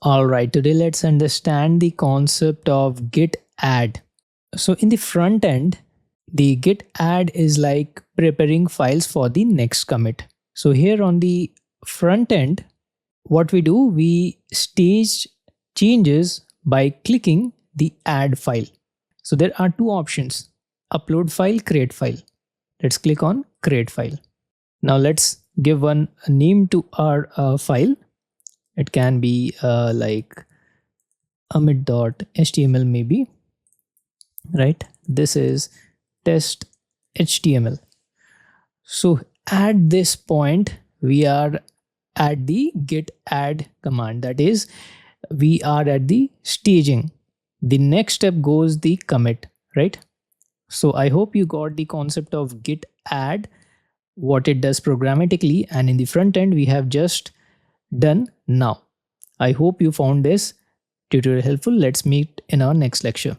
All right, today let's understand the concept of Git Add. So in the front end, the Git Add is like preparing files for the next commit. So here on the front end, what we do, we stage changes by clicking the add file. So there are two options: upload file, create file. Let's click on create file. Now let's give one name to our file. It can be like amit.html maybe, right? This is test html. So at this point, we are at the git add command. That is, we are at the staging. The next step goes the commit, right? So I hope you got the concept of git add, what it does programmatically, and in the front end, we have just done now. I hope you found this tutorial helpful. Let's meet in our next lecture.